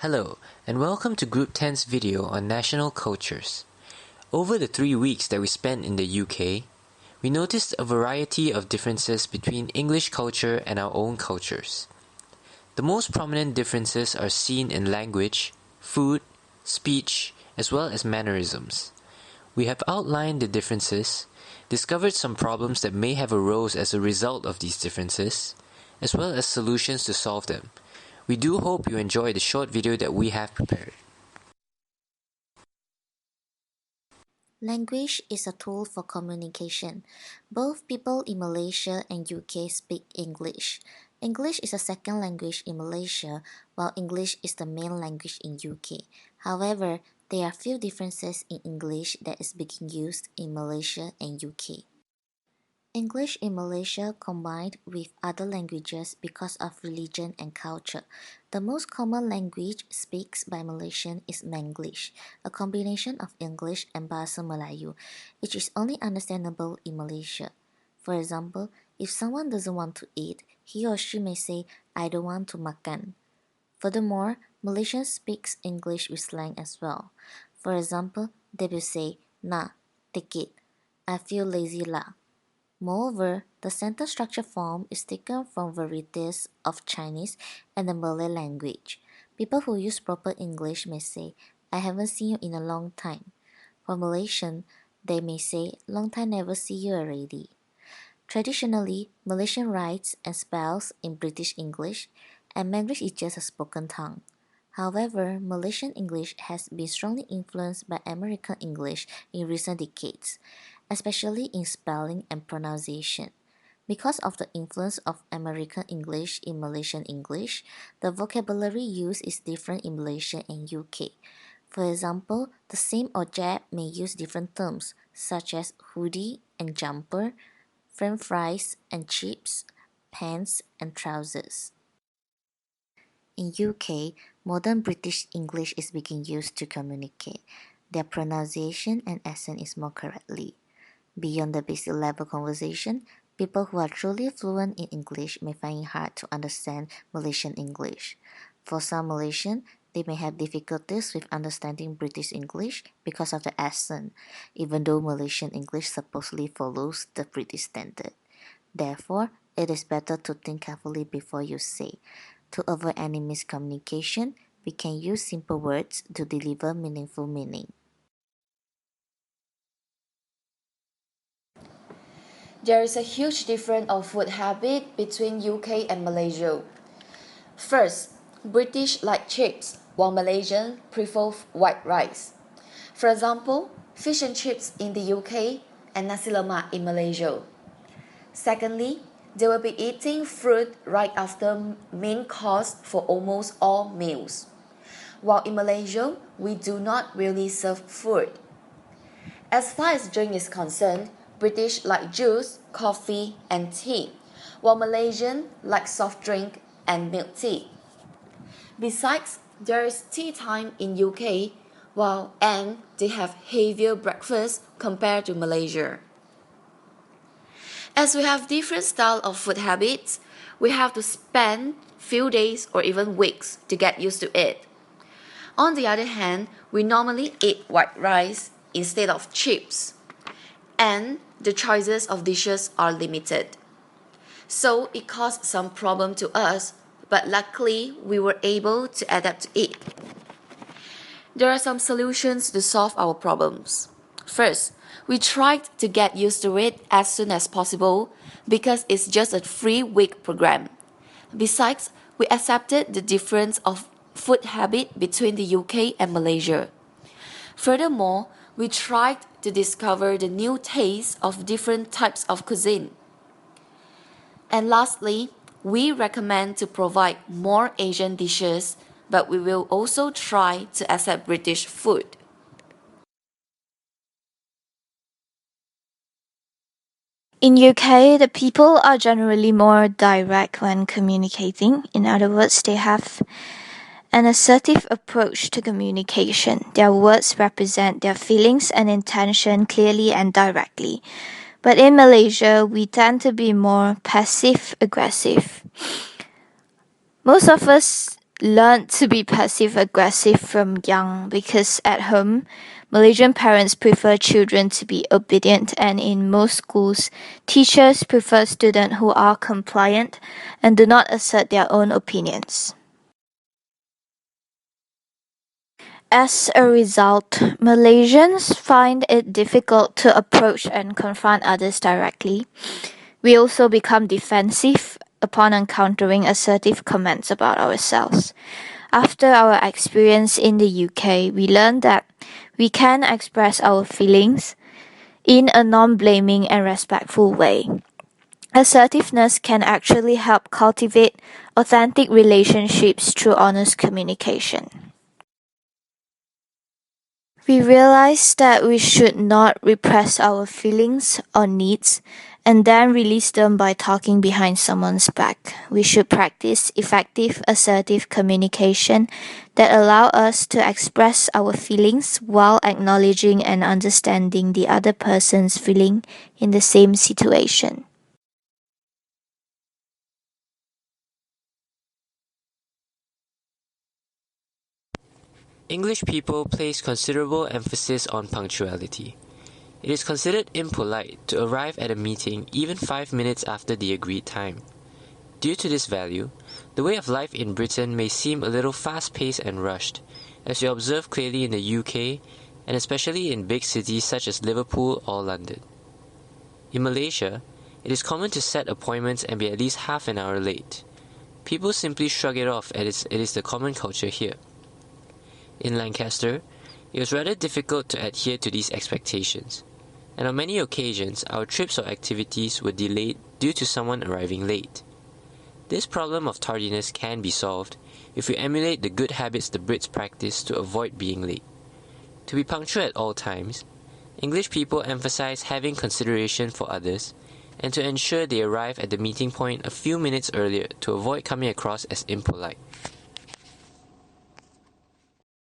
Hello, and welcome to Group 10's video on national cultures. Over the 3 weeks that we spent in the UK, we noticed a variety of differences between English culture and our own cultures. The most prominent differences are seen in language, food, speech, as well as mannerisms. We have outlined the differences, discovered some problems that may have arose as a result of these differences, as well as solutions to solve them. We do hope you enjoy the short video that we have prepared. Language is a tool for communication. Both people in Malaysia and UK speak English. English is a second language in Malaysia, while English is the main language in UK. However, there are few differences in English that is being used in Malaysia and UK. English in Malaysia combined with other languages because of religion and culture. The most common language speaks by Malaysian is Manglish, a combination of English and Bahasa Melayu, which is only understandable in Malaysia. For example, if someone doesn't want to eat, he or she may say, I don't want to makan. Furthermore, Malaysian speaks English with slang as well. For example, they will say, nah, take it. I feel lazy lah. Moreover, the sentence structure form is taken from varieties of Chinese and the Malay language. People who use proper English may say, I haven't seen you in a long time. For Malaysian, they may say, long time never see you already. Traditionally, Malaysian writes and spells in British English, and Manglish is just a spoken tongue. However, Malaysian English has been strongly influenced by American English in recent decades, especially in spelling and pronunciation. Because of the influence of American English in Malaysian English, the vocabulary used is different in Malaysia and UK. For example, the same object may use different terms, such as hoodie and jumper, French fries and chips, pants and trousers. In UK, modern British English is being used to communicate. Their pronunciation and accent is more correctly. Beyond the basic level conversation, people who are truly fluent in English may find it hard to understand Malaysian English. For some Malaysian, they may have difficulties with understanding British English because of the accent, even though Malaysian English supposedly follows the British standard. Therefore, it is better to think carefully before you say. To avoid any miscommunication, we can use simple words to deliver meaningful meaning. There is a huge difference of food habit between UK and Malaysia. First, British like chips, while Malaysian prefer white rice. For example, fish and chips in the UK and nasi lemak in Malaysia. Secondly, they will be eating fruit right after main course for almost all meals. While in Malaysia, we do not really serve food. As far as drink is concerned, British like juice, coffee, and tea, while Malaysian like soft drink and milk tea. Besides, there is tea time in UK, and they have heavier breakfast compared to Malaysia. As we have different style of food habits, we have to spend few days or even weeks to get used to it. On the other hand, we normally eat white rice instead of chips, and the choices of dishes are limited. So it caused some problem to us, but luckily we were able to adapt to it. There are some solutions to solve our problems. First, we tried to get used to it as soon as possible because it's just a 3-week program. Besides, we accepted the difference of food habit between the UK and Malaysia. Furthermore, we tried to discover the new tastes of different types of cuisine. And lastly, we recommend to provide more Asian dishes, but we will also try to accept British food. In UK, the people are generally more direct when communicating. In other words, they have an assertive approach to communication. Their words represent their feelings and intention clearly and directly. But in Malaysia, we tend to be more passive aggressive. Most of us learned to be passive aggressive from young because at home, Malaysian parents prefer children to be obedient, and in most schools, teachers prefer students who are compliant and do not assert their own opinions. As a result, Malaysians find it difficult to approach and confront others directly. We also become defensive upon encountering assertive comments about ourselves. After our experience in the UK, we learned that we can express our feelings in a non-blaming and respectful way. Assertiveness can actually help cultivate authentic relationships through honest communication. We realized that we should not repress our feelings or needs and then release them by talking behind someone's back. We should practice effective assertive communication that allow us to express our feelings while acknowledging and understanding the other person's feeling in the same situation. English people place considerable emphasis on punctuality. It is considered impolite to arrive at a meeting even 5 minutes after the agreed time. Due to this value, the way of life in Britain may seem a little fast-paced and rushed, as you observe clearly in the UK and especially in big cities such as Liverpool or London. In Malaysia, it is common to set appointments and be at least half an hour late. People simply shrug it off as it is the common culture here. In Lancaster, it was rather difficult to adhere to these expectations, and on many occasions our trips or activities were delayed due to someone arriving late. This problem of tardiness can be solved if we emulate the good habits the Brits practice to avoid being late. To be punctual at all times, English people emphasize having consideration for others and to ensure they arrive at the meeting point a few minutes earlier to avoid coming across as impolite.